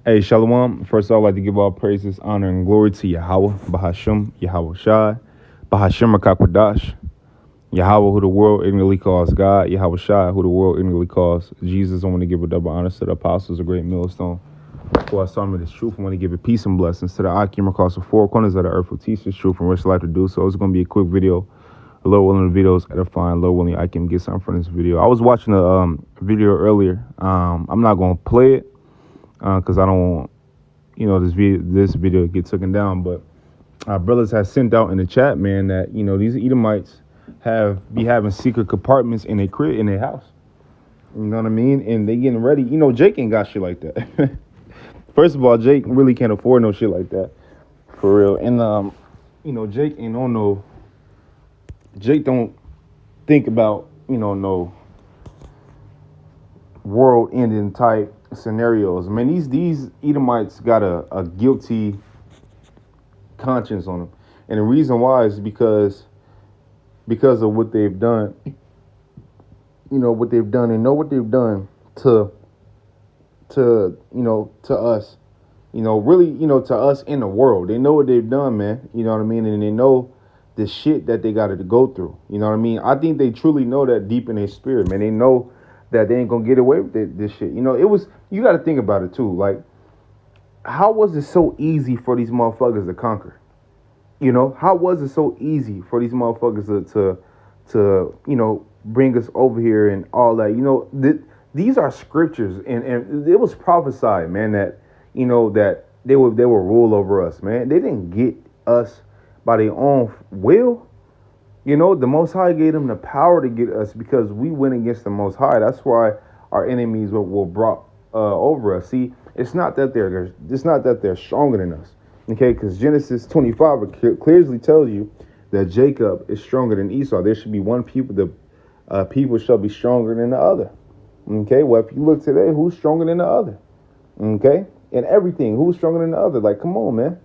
Hey, Shalom. First, I'd like to give all praises, honor, and glory to Yahweh, Bahashim, Yahweh Shai, Bahashim Rakakwadash, Yahweh, who the world ignorantly calls God, Yahweh Shai, who the world ignorantly calls Jesus. I want to give a double honor to the apostles, a great millstone, who are some of this truth. I want to give it peace and blessings to the Akim across the four corners of the earth who teach this truth and rich life to do so. It's going to be a quick video. A Lord willing, the videos edifying. Lord willing, I can get something from this video. I was watching a video earlier. I'm not going to play it because I don't want this video get taken down, but our brothers have sent out in the chat, man, that these Edomites be having secret compartments in their house. You know what I mean? And they getting ready. Jake ain't got shit like that. First of all, Jake really can't afford no shit like that, for real. And Jake ain't on no. Jake don't think about no world-ending type scenarios. Man, these Edomites got a guilty conscience on them, and the reason why is because of what they've done. What they've done, and know what they've done to us. Really, to us in the world. They know what they've done, man. You know what I mean, and they know the shit that they got to go through. You know what I mean? I think they truly know that deep in their spirit, man. They know that they ain't gonna get away with this shit. You got to think about it too. Like, how was it so easy for these motherfuckers to conquer? How was it so easy for these motherfuckers to bring us over here and all that? These are scriptures, and it was prophesied, man, that that they will rule over us, man. They didn't get us by their own will. The Most High gave them the power to get us because we went against the Most High. That's why our enemies were brought over us. See, it's not that they're stronger than us, okay? Because Genesis 25 clearly tells you that Jacob is stronger than Esau. There should be one people. The people shall be stronger than the other. Okay. Well, if you look today, who's stronger than the other? Okay. And everything, who's stronger than the other? Like, come on, man.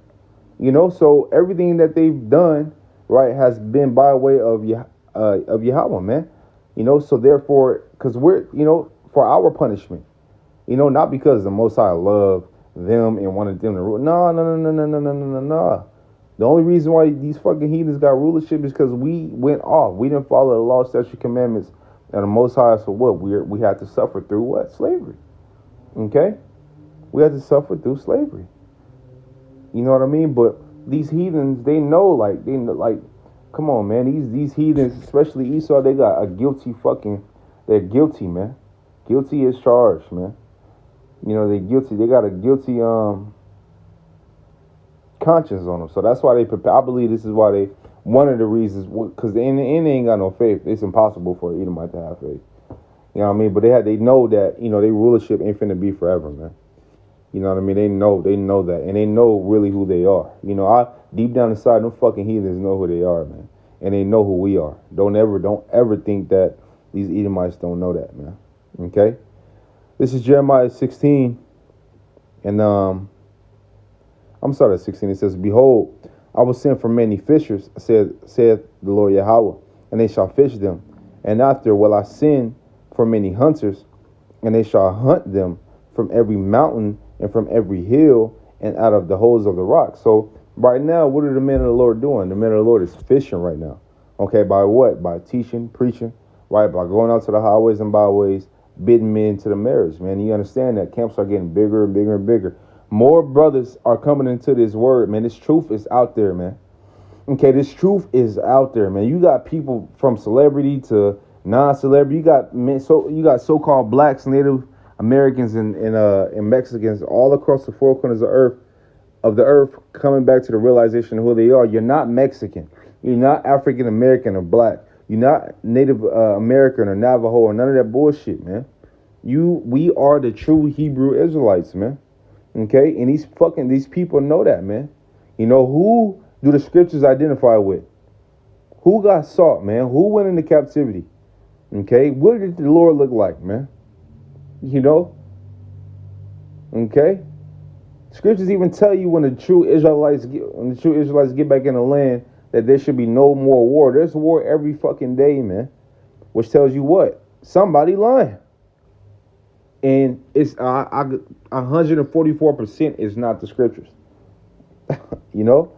So everything that they've done, right, has been by way of Yahweh, man. So therefore, because we're, for our punishment, not because the Most High loved them and wanted them to rule. No. The only reason why these fucking heathens got rulership is because we went off. We didn't follow the law, statute, commandments of the Most High. So what? We had to suffer through what? Slavery. Okay? We had to suffer through slavery. You know what I mean? But these heathens, they know, come on, man. These heathens, especially Esau, they got a guilty they're guilty, man. Guilty as charged, man. They're guilty. They got a guilty conscience on them. So that's why they prepare. I believe this is why one of the reasons, because they ain't got no faith. It's impossible for an Edomite to have faith. You know what I mean? But they know that, their rulership ain't finna be forever, man. You know what I mean? They know that, and they know really who they are. I deep down inside, them fucking heathens know who they are, man, and they know who we are. Don't ever think that these Edomites don't know that, man. Okay, this is Jeremiah 16, and I'm sorry, 16. It says, "Behold, I will send for many fishers," saith the Lord Yahweh, "and they shall fish them. And after will I send for many hunters, and they shall hunt them from every mountain and from every hill and out of the holes of the rock." So right now, what are the men of the Lord doing? The men of the Lord is fishing right now. Okay, by what? By teaching, preaching, right? By going out to the highways and byways, bidding men to the marriage, man. You understand that camps are getting bigger and bigger and bigger. More brothers are coming into this word, man. This truth is out there, man. Okay, this truth is out there, man. You got people from celebrity to non-celebrity. You got so-called blacks, Native Americans, and Mexicans all across the four corners of the earth coming back to the realization of who they are. You're not Mexican. You're not African American or black. You're not Native American or Navajo or none of that bullshit, man. We are the true Hebrew Israelites, man. Okay, and these people know that, man. Who do the scriptures identify with? Who got sought, man? Who went into captivity? Okay, what did the Lord look like, man? Okay. Scriptures even tell you when the true Israelites get back in the land that there should be no more war. There's war every fucking day, man. Which tells you what? Somebody lying. And it's 144% is not the scriptures. You know,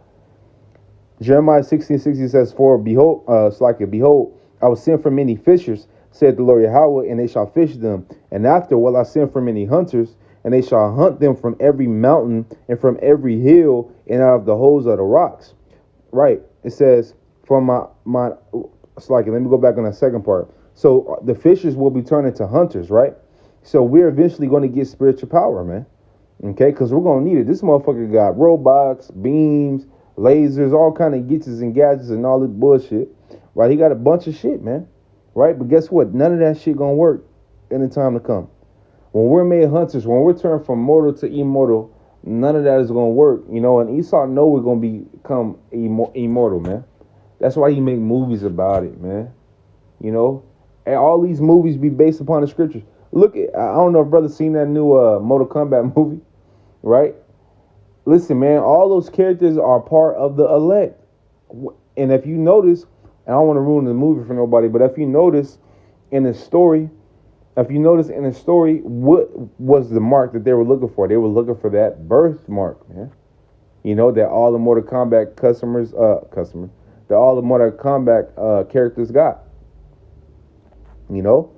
Jeremiah 16:60 says, "For behold, it's like it. Behold, I will send for many fishers, said the Lord Yahweh, and they shall fish them. And after will I send for many hunters, and they shall hunt them from every mountain and from every hill and out of the holes of the rocks." Right. It says, "From my." It's like it. Let me go back on that second part. So the fishers will be turned into hunters, right? So we're eventually going to get spiritual power, man. Okay, because we're gonna need it. This motherfucker got robots, beams, lasers, all kind of gadgets and gadgets and all this bullshit. Right? He got a bunch of shit, man. Right? But guess what? None of that shit gonna work in the time to come. When we're made hunters, when we're turned from mortal to immortal, none of that is gonna work. You know, and Esau know we're gonna become immortal, man. That's why he make movies about it, man. You know, and all these movies be based upon the scriptures. Look at, I don't know if brother seen that new Mortal Kombat movie, right? Listen, man, all those characters are part of the elect. And if you notice, and I don't want to ruin the movie for nobody, but if you notice in the story, what was the mark that they were looking for? They were looking for that birthmark, man. You know, that all the Mortal Kombat that all the Mortal Kombat characters got. You know?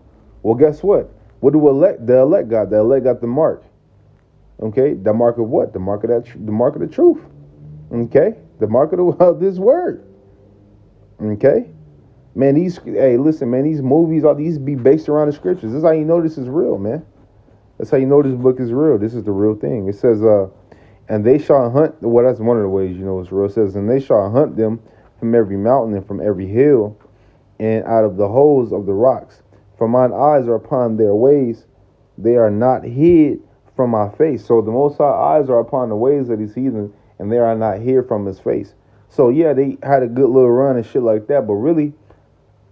Well, guess what? What do the elect got? The elect got the mark. Okay, the mark of what? The mark of the mark of the truth. Okay, the mark of this word. Okay, man. Listen, man. These movies, all these be based around the scriptures. This is how you know this is real, man. That's how you know this book is real. This is the real thing. It says, and they shall hunt. Well, that's one of the ways you know it's real. It says, and they shall hunt them from every mountain and from every hill, and out of the holes of the rocks. For mine eyes are upon their ways; they are not hid from my face. So the Most High eyes are upon the ways of these heathen, and they are not hid from his face. So yeah, they had a good little run and shit like that, but really,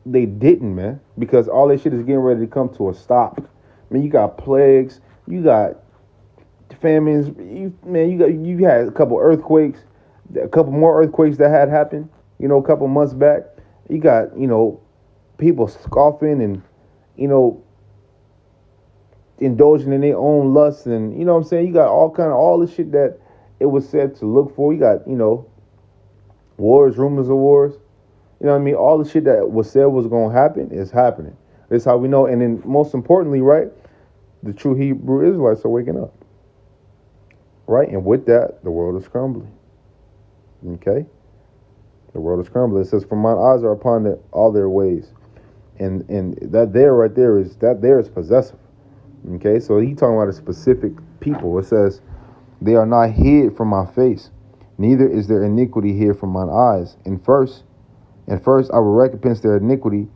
they didn't, man, because all that shit is getting ready to come to a stop. I mean, you got plagues, you got famines, you had a couple earthquakes, a couple more earthquakes that had happened, you know, a couple months back. You got, you know, people scoffing and, you know, indulging in their own lusts, and you know what I'm saying. You got all the shit that it was said to look for. You got, you know, wars, rumors of wars. You know what I mean? All the shit that was said was gonna happen is happening. That's how we know. And then most importantly, right, the true Hebrew Israelites are waking up. Right, and with that, the world is crumbling. Okay, the world is crumbling. It says, "For mine eyes are upon all their ways," and that there right there is possessive. Okay, so he talking about a specific people. It says, "They are not hid from my face, neither is their iniquity hid from mine eyes. And first I will recompense their iniquity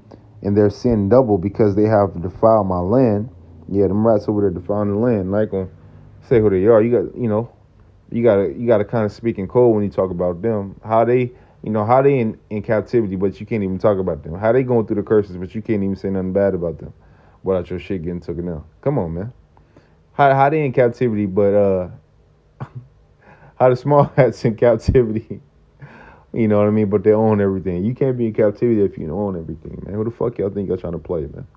and their sin double, because they have defiled my land." Yeah, them rats over there defiling the land. Not gonna say who they are. You gotta kind of speak in code when you talk about them. How they in captivity, but you can't even talk about them. How they going through the curses, but you can't even say nothing bad about them without your shit getting taken out. Come on, man. How they in captivity, but how the small hats in captivity. You know what I mean? But they own everything. You can't be in captivity if you don't own everything, man. Who the fuck y'all think y'all trying to play, man?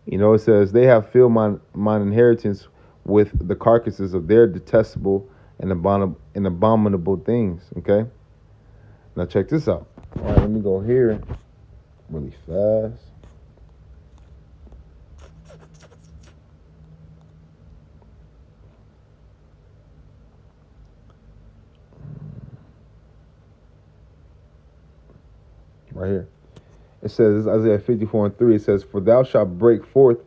You know, it says, "They have filled mine inheritance with the carcasses of their detestable and abominable things." Okay? Now check this out. All right, let me go here really fast. Right here. It says, Isaiah 54:3, it says, "For thou shalt break forth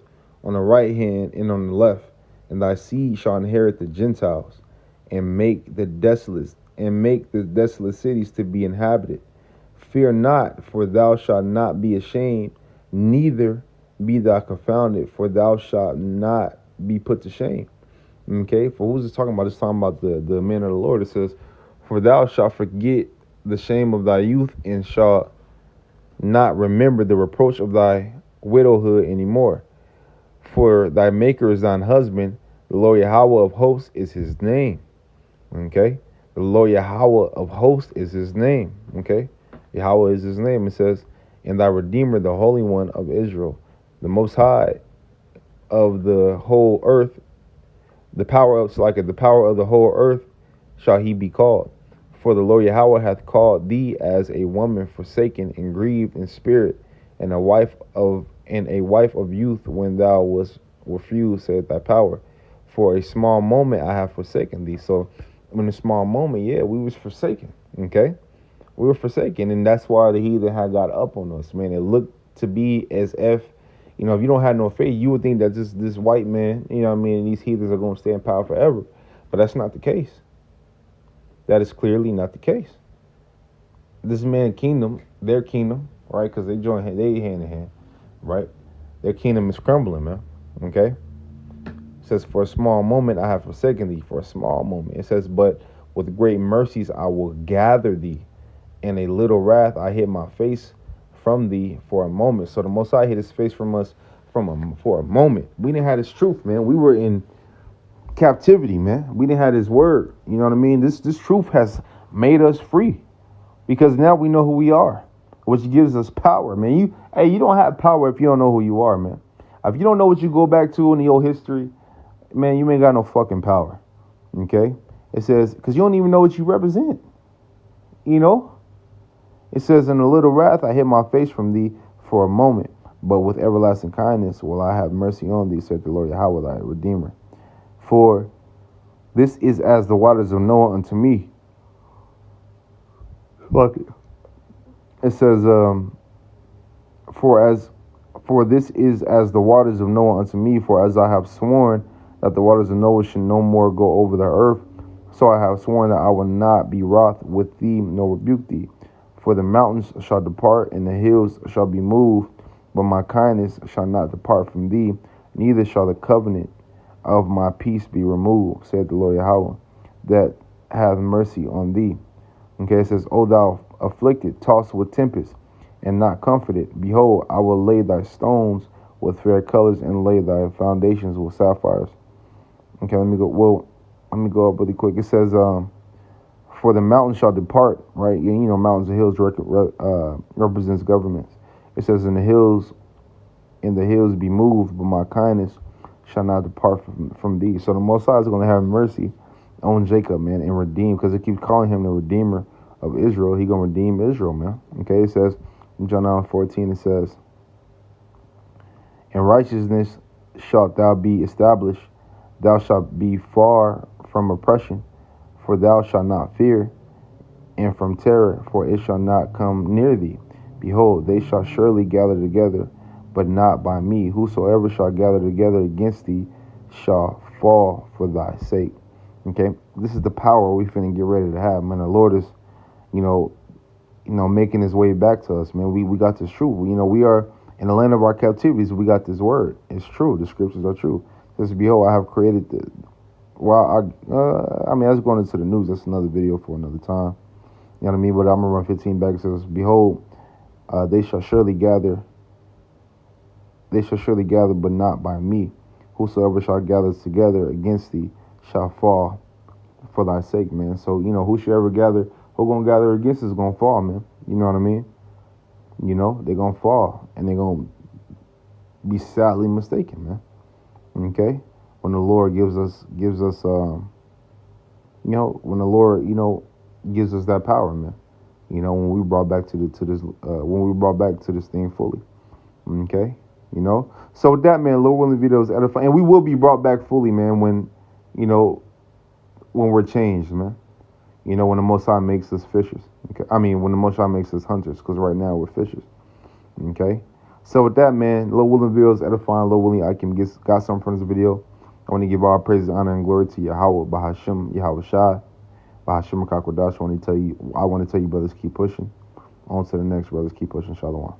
on the right hand and on the left, and thy seed shall inherit the Gentiles, and make the desolate cities to be inhabited. Fear not, for thou shalt not be ashamed, neither be thou confounded, for thou shalt not be put to shame." Okay, for who's it talking about? It's talking about the men of the Lord. It says, "For thou shalt forget the shame of thy youth, and shalt not remember the reproach of thy widowhood anymore. For thy maker is thine husband, the Lord Yahweh of hosts is his name." Okay? The Lord Yahweh of hosts is his name. Okay? Yahweh is his name. It says, "And thy Redeemer, the Holy One of Israel." The Most High of the whole earth, the power of the power of the whole earth shall he be called. For the Lord Yahweh hath called thee as a woman forsaken and grieved in spirit, and a wife of youth when thou wast refused, saith thy power. For a small moment I have forsaken thee. So in a small moment, yeah, we was forsaken. Okay? We were forsaken, and that's why the heathen had got up on us, man. It looked to be as if, if you don't have no faith, you would think that this white man, these heathens are going to stay in power forever. But that's not the case. That is clearly not the case. This man kingdom, their kingdom, right? Because they hand in hand, right? Their kingdom is crumbling, man. Okay? It says, for a small moment I have forsaken thee, for a small moment. It says, but with great mercies I will gather thee. In a little wrath I hid my face from thee for a moment. So the Most High hid his face from us for a moment. We didn't have his truth, man. We were in captivity, man. We didn't have his word. You know what I mean? This truth has made us free, because now we know who we are, which gives us power, man. You don't have power if you don't know who you are, man. If you don't know what you go back to in your history, man, you ain't got no fucking power. Okay? It says, because you don't even know what you represent. It says, in a little wrath I hid my face from thee for a moment, but with everlasting kindness will I have mercy on thee, said the Lord Yahweh thy Redeemer. For this is as the waters of Noah unto me. Fuck it. It says, for this is as the waters of Noah unto me, for as I have sworn that the waters of Noah should no more go over the earth, so I have sworn that I will not be wroth with thee, nor rebuke thee. For the mountains shall depart, and the hills shall be moved, but my kindness shall not depart from thee, neither shall the covenant of my peace be removed, said the Lord Yahweh, that hath mercy on thee. Okay, it says, O thou afflicted, tossed with tempest, and not comforted, behold, I will lay thy stones with fair colors, and lay thy foundations with sapphires. Okay, let me go up really quick. It says, for the mountains shall depart, right? Mountains and hills represents governments. It says, in the hills be moved, but my kindness shall not depart from thee. So the Most High is going to have mercy on Jacob, man, and redeem, because it keeps calling him the Redeemer of Israel. He going to redeem Israel, man. Okay, it says in John 9:14, it says, in righteousness shalt thou be established, thou shalt be far from oppression, for thou shalt not fear, and from terror, for it shall not come near thee. Behold, they shall surely gather together, but not by me. Whosoever shall gather together against thee shall fall for thy sake. Okay, this is the power we finna get ready to have, man. The Lord is, making his way back to us, man. We got this truth. We are in the land of our captivities. We got this word. It's true. The scriptures are true. It says, behold, I have created the. Well, that's going into the news. That's another video for another time. You know what I mean? But I'm going to run 15 back. It says, behold, they shall surely gather, but not by me. Whosoever shall gather together against thee shall fall for thy sake, man. So, who should ever gather, who going to gather against is going to fall, man. You know what I mean? They're going to fall, and they're going to be sadly mistaken, man. Okay? When the Lord gives us, when the Lord, gives us that power, man. When we brought back to this thing fully. Okay? So with that, man, Lord willing, video is edifying, and we will be brought back fully, man, when we're changed, man. When the Most High makes us fishers. Okay? When the Most High makes us hunters, because right now we're fishers. Okay? So with that, man, Lord willing, video is edifying. Lord willing, I can got something from this video. I want to give all praise, honor, and glory to Yahweh, Bahashim, Yahweh Shai, Bahashim Kakwadash. I want to tell you, brothers, keep pushing. On to the next, brothers, keep pushing. Shalom.